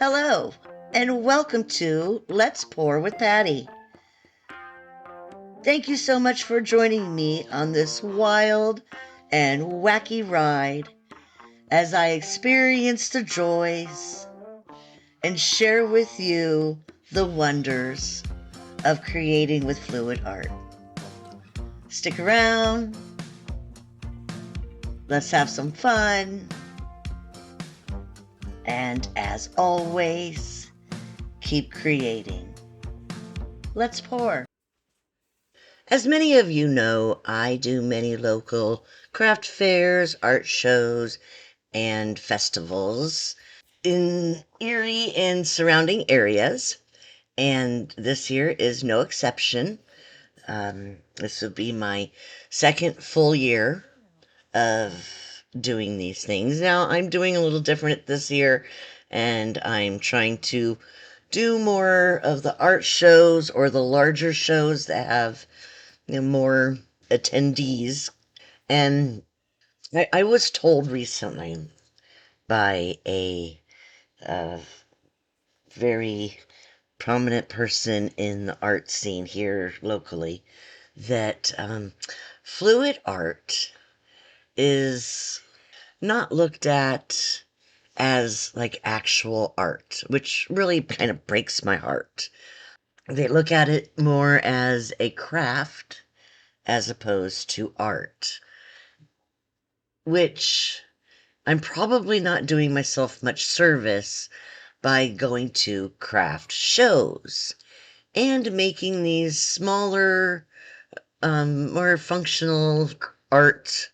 Hello, and welcome to Let's Pour with Patty. Thank you so much for joining me on this wild and wacky ride as I experience the joys and share with you the wonders of creating with fluid art. Stick around. Let's have some fun. And as always, keep creating. Let's pour. As many of you know, I do many local craft fairs, art shows, and festivals in Erie and surrounding areas, and this year is no exception. This will be my second full year of doing these things. Now, I'm doing a little different this year, and I'm trying to do more of the art shows or the larger shows that have more attendees. And I was told recently by a very prominent person in the art scene here locally that fluid art is not looked at as like actual art, which really kind of breaks my heart. They look at it more as a craft as opposed to art, which I'm probably not doing myself much service by going to craft shows and making these smaller, more functional art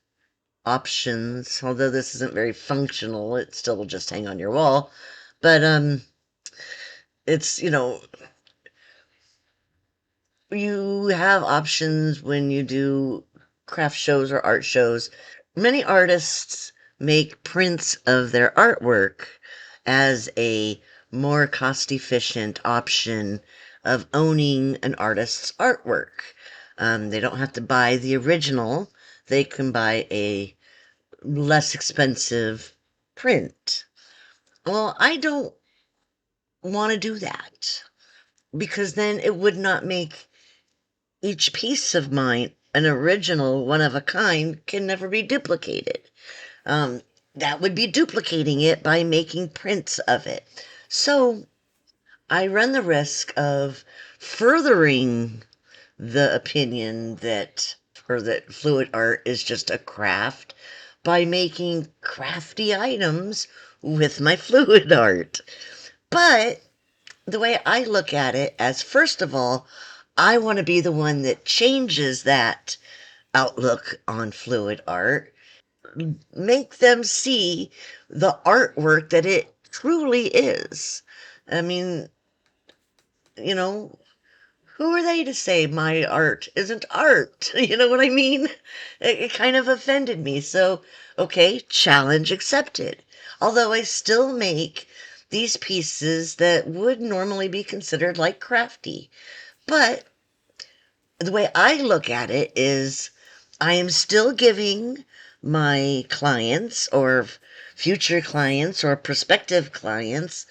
options. Although this isn't very functional, it still will just hang on your wall. But it's, you have options when you do craft shows or art shows. Many artists make prints of their artwork as a more cost-efficient option of owning an artist's artwork. They don't have to buy the original. They can buy a less expensive print. Well, I don't want to do that because then it would not make each piece of mine an original, one of a kind, can never be duplicated. Um, that would be duplicating it by making prints of it. So I run the risk of furthering the opinion that fluid art is just a craft by making crafty items with my fluid art. But the way I look at it as, first of all, I want to be the one that changes that outlook on fluid art, make them see the artwork that it truly is. I mean, you know, who are they to say my art isn't art? You know what I mean? It kind of offended me. So, okay, challenge accepted. Although I still make these pieces that would normally be considered like crafty. But the way I look at it is I am still giving my clients or future clients or prospective clients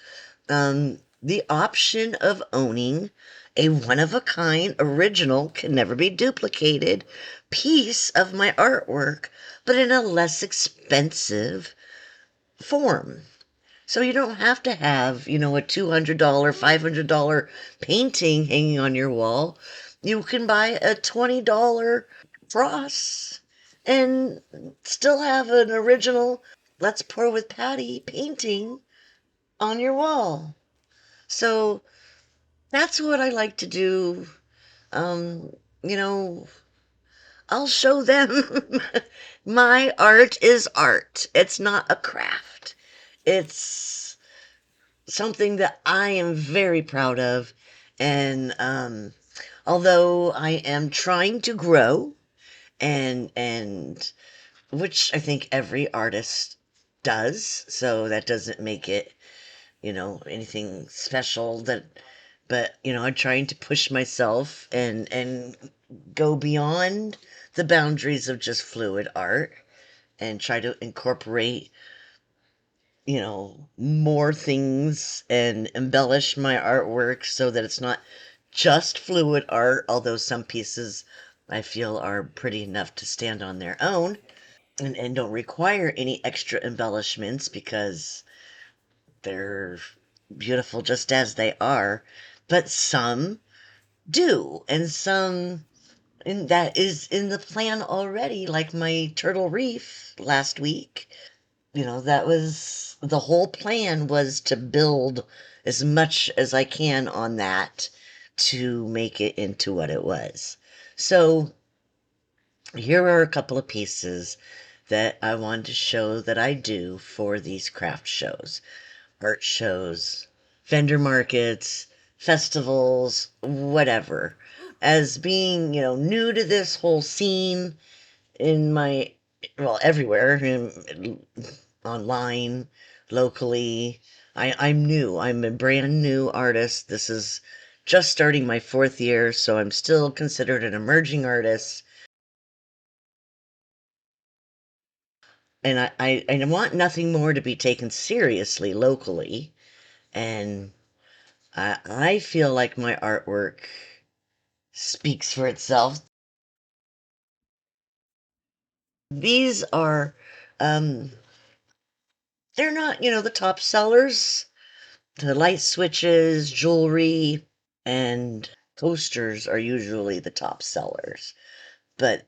the option of owning a one-of-a-kind, original, can never be duplicated piece of my artwork, but in a less expensive form. So you don't have to have, a $200, $500 painting hanging on your wall. You can buy a $20 cross and still have an original Let's Pour with Patty painting on your wall. So that's what I like to do. Um, you know, I'll show them my art is art. It's not a craft. It's something that I am very proud of. And although I am trying to grow, and which I think every artist does, so that doesn't make it, anything special, that but I'm trying to push myself and go beyond the boundaries of just fluid art and try to incorporate more things and embellish my artwork so that it's not just fluid art, although some pieces I feel are pretty enough to stand on their own and don't require any extra embellishments because they're beautiful just as they are. But some do, and some and that is in the plan already, like my turtle reef last week. That was the whole plan, was to build as much as I can on that to make it into what it was. So here are a couple of pieces that I wanted to show that I do for these craft shows, art shows, vendor markets, festivals, whatever. As being, new to this whole scene in my, well, everywhere, online, locally. I'm new. I'm a brand new artist. This is just starting my 4th year, so I'm still considered an emerging artist. And I want nothing more to be taken seriously locally. And I feel like my artwork speaks for itself. These are, they're not, the top sellers. The light switches, jewelry, and coasters are usually the top sellers. But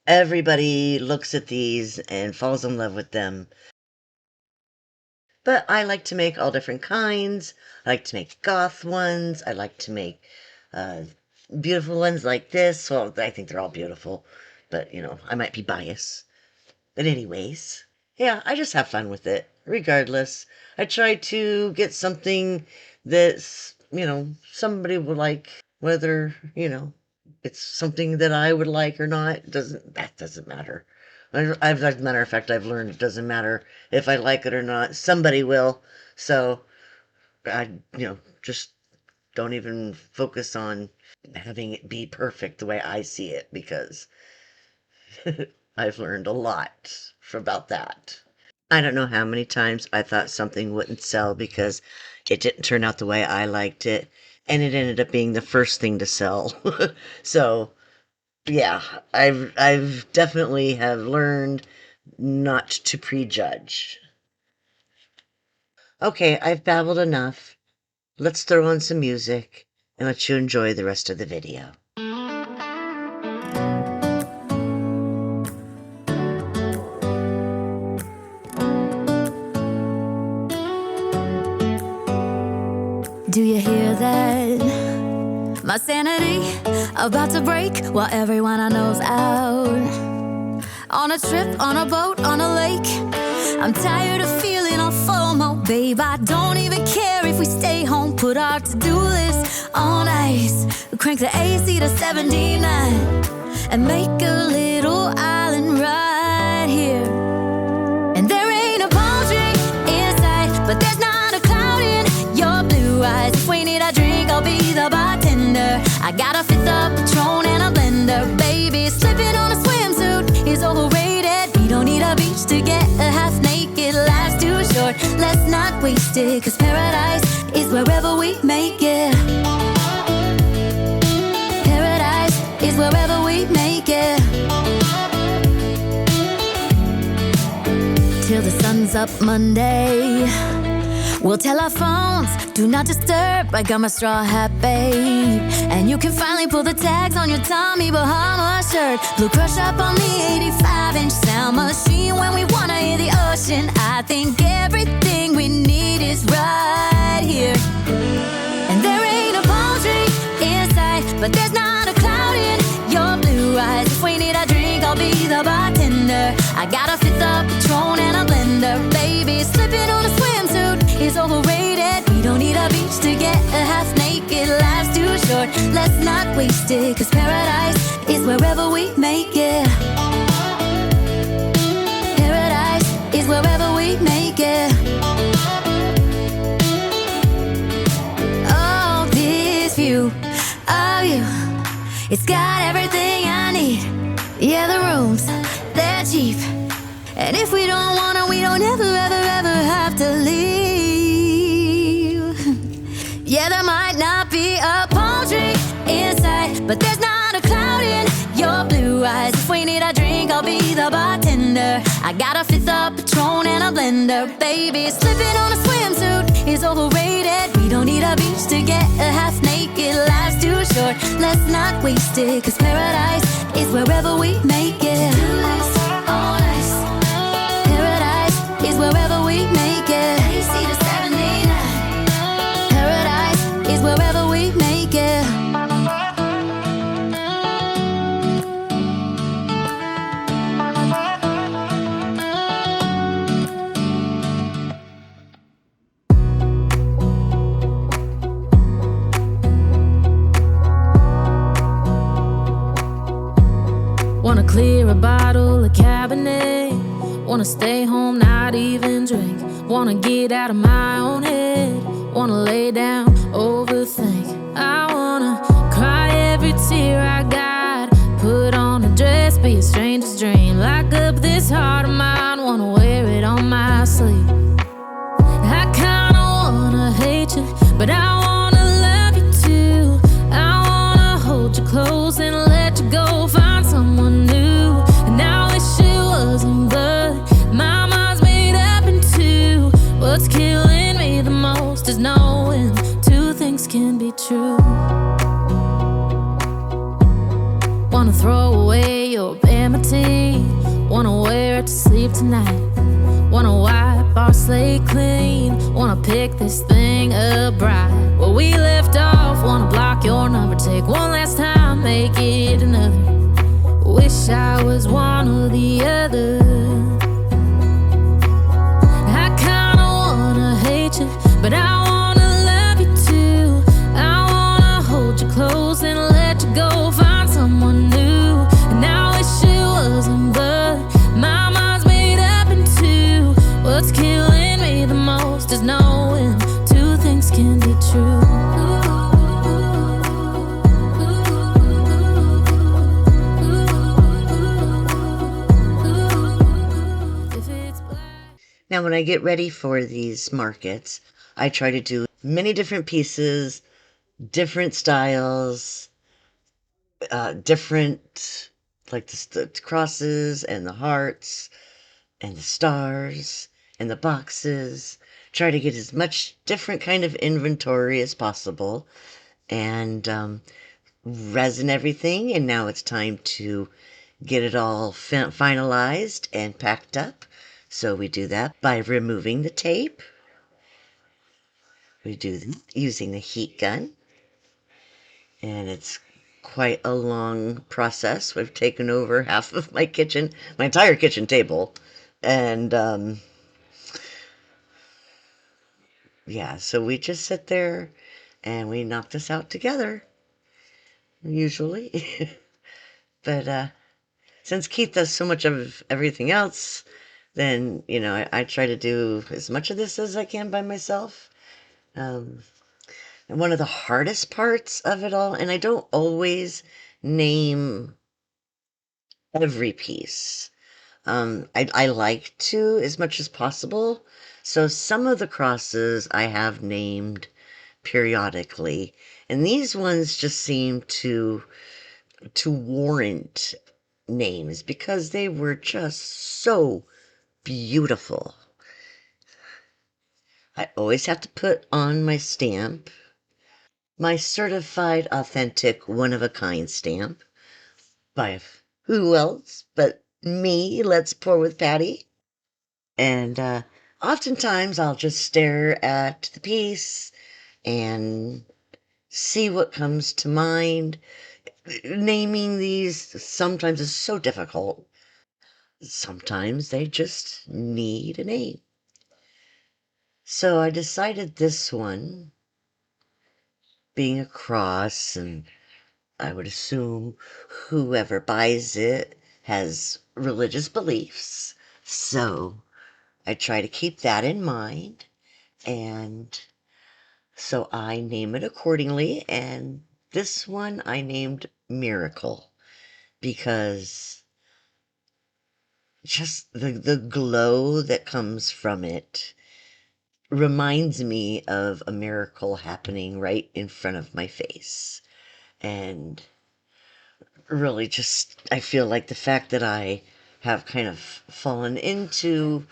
everybody looks at these and falls in love with them. But I like to make all different kinds. I like to make goth ones. I like to make uh, beautiful ones like this. Well, I think they're all beautiful, but I might be biased. But anyways, yeah, I just have fun with it, regardless. I try to get something that's, somebody would like, whether, it's something that I would like or not. That doesn't matter. As a matter of fact, I've learned it doesn't matter if I like it or not. Somebody will. So I, just don't even focus on having it be perfect the way I see it, because I've learned a lot about that. I don't know how many times I thought something wouldn't sell because it didn't turn out the way I liked it, and it ended up being the first thing to sell. So, yeah, I've definitely have learned not to prejudge. Okay, I've babbled enough. Let's throw on some music and let you enjoy the rest of the video. Do you hear that? My sanity about to break while everyone I know's out. On a trip, on a boat, on a lake. I'm tired of feeling all FOMO, babe. I don't even care if we stay home. Put our to-do list on ice. Crank the AC to 79 and make a little island right here. And there ain't a palm tree in sight, but there's not a cloud in your blue eyes. If we need a drink, I'll be the bartender. I got a fifth of Patron and a blender, baby. Slipping on a swimsuit is overrated. We don't need a beach to get a half naked. Life's too short, let's not waste it. Cause paradise is wherever we make it. Paradise is wherever we make it. Till the sun's up Monday, we'll tell our phones, do not disturb. I got my straw hat, babe. And you can finally pull the tags on your Tommy Bahama shirt. Blue crush up on the 85-inch sound machine. When we wanna hear the ocean, I think everything we need is right here. And there ain't a palm tree in sight, but there's not a cloud in your blue eyes. If we need a drink, I'll be the bartender. I got a fifth of Patron and a blender, baby. Slipping on a swimsuit is overrated. We don't need a beach to get a half naked. Life's too short, let's not waste it. Cause paradise is wherever we make it. Paradise is wherever we make it. Oh, this view of you, it's got everything I need. Yeah, the rooms, they're cheap. And if we don't wanna, we don't ever, ever, ever have to blue eyes. If we need a drink, I'll be the bartender. I got a fifth of Patron and a blender. Baby, slipping on a swimsuit is overrated. We don't need a beach to get a half naked. Life's too short, let's not waste it. Cause paradise is wherever we make it. Paradise is wherever we make it. Paradise is wherever we make it. Wanna clear a bottle of Cabernet. Wanna stay home, not even drink. Wanna get out of my own head. Wanna lay down, overthink. I wanna cry every tear I got. Put on a dress, be a stranger's dream. Lock up this heart of mine, wanna wear it on my sleeve. I kinda wanna hate you, but I wanna love you too. I wanna hold you close and let you go. Find someone new, and I wish it wasn't, but my mind's made up in two. What's killing me the most is knowing two things can be true. Wanna throw away your vanity. Wanna wear it to sleep tonight. Wanna wipe our slate clean. Wanna pick this thing up right where we left off. Wanna block your number, take one last time, make it another. Wish I was one or the other. I kinda wanna hate you, but I wanna love you too. I wanna hold you close and let you go. Find someone new, and I wish it wasn't, but my mind's made up in two. What's killing me the most is knowing two things can be true. Now, when I get ready for these markets, I try to do many different pieces, different styles, different, like the crosses and the hearts and the stars and the boxes. Try to get as much different kind of inventory as possible and resin everything. And now it's time to get it all finalized and packed up. So we do that by removing the tape. We do using the heat gun. And it's quite a long process. We've taken over half of my kitchen, my entire kitchen table. And yeah, so we just sit there and we knock this out together, usually. But since Keith does so much of everything else, then, you know, I try to do as much of this as I can by myself. And one of the hardest parts of it all, and I don't always name every piece. I like to as much as possible. So some of the crosses I have named periodically, and these ones just seem to warrant names because they were just so beautiful. I always have to put on my stamp, my certified authentic one-of-a-kind stamp by who else but me. Let's pour with Patty. And oftentimes I'll just stare at the piece and see what comes to mind. Naming these sometimes is so difficult. Sometimes they just need a name. So I decided this one, being a cross, and I would assume whoever buys it has religious beliefs. So I try to keep that in mind. And so I name it accordingly. And this one I named Miracle because just the glow that comes from it reminds me of a miracle happening right in front of my face. And really just, I feel like the fact that I have kind of fallen into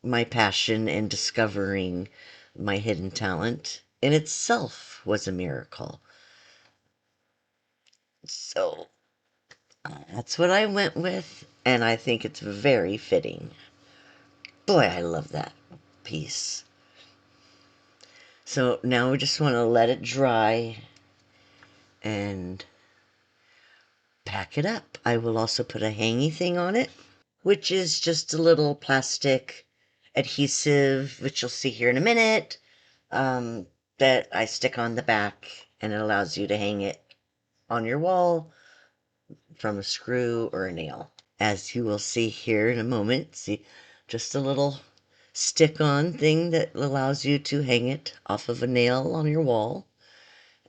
my passion and discovering my hidden talent in itself was a miracle. So that's what I went with, and I think it's very fitting. Boy, I love that piece. So now we just want to let it dry and pack it up. I will also put a hangy thing on it, which is just a little plastic adhesive, which you'll see here in a minute, that I stick on the back, and it allows you to hang it on your wall from a screw or a nail. As you will see here in a moment, see, just a little stick-on thing that allows you to hang it off of a nail on your wall.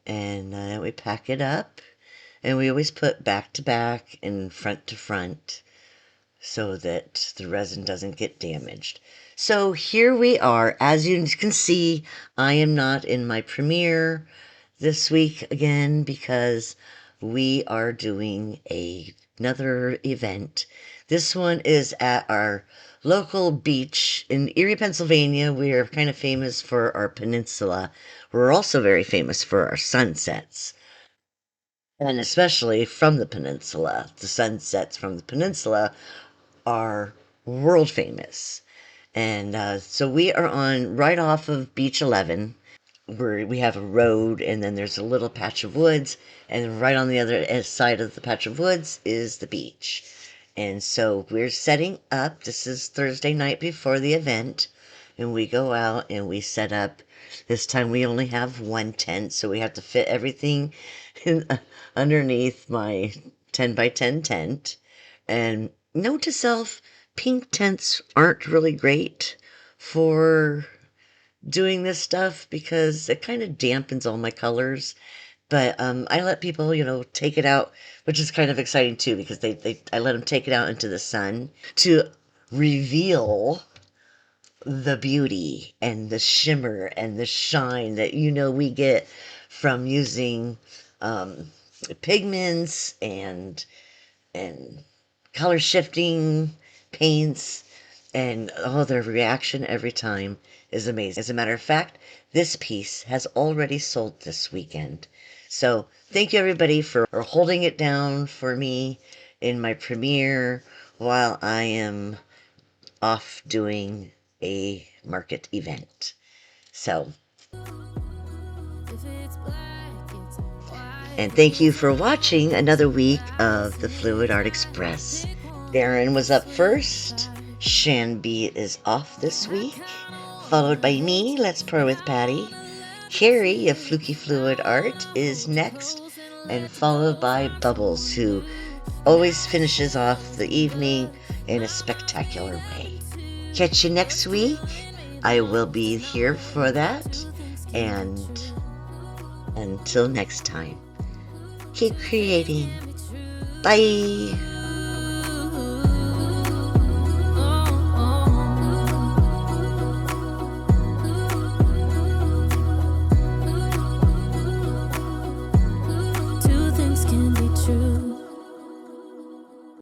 And then we pack it up, and we always put back to back and front to front so that the resin doesn't get damaged. So here we are. As you can see, I am not in my premiere this week again because we are doing another event. This one is at our local beach in Erie, Pennsylvania. We are kind of famous for our peninsula. We're also very famous for our sunsets. And especially from the peninsula. The sunsets from the peninsula are world famous. And so we are on right off of Beach 11, where we have a road, and then there's a little patch of woods, and right on the other side of the patch of woods is the beach. And so we're setting up. This is Thursday night before the event, and we go out and we set up. This time we only have one tent, so we have to fit everything underneath my 10 by 10 tent. And note to self, pink tents aren't really great for doing this stuff because it kind of dampens all my colors. But I let people, take it out, which is kind of exciting too, because I let them take it out into the sun to reveal the beauty and the shimmer and the shine that we get from using pigments and color shifting paints, and their reaction every time is amazing. As a matter of fact, this piece has already sold this weekend. So thank you everybody for holding it down for me in my premiere while I am off doing a market event. So, and thank you for watching another week of the Fluid Art Express. Darren was up first. Shanby is off this week, followed by me, Let's Pour with Patty. Carrie of Fluky Fluid Art is next, and followed by Bubbles, who always finishes off the evening in a spectacular way. Catch you next week. I will be here for that, and until next time, keep creating. Bye.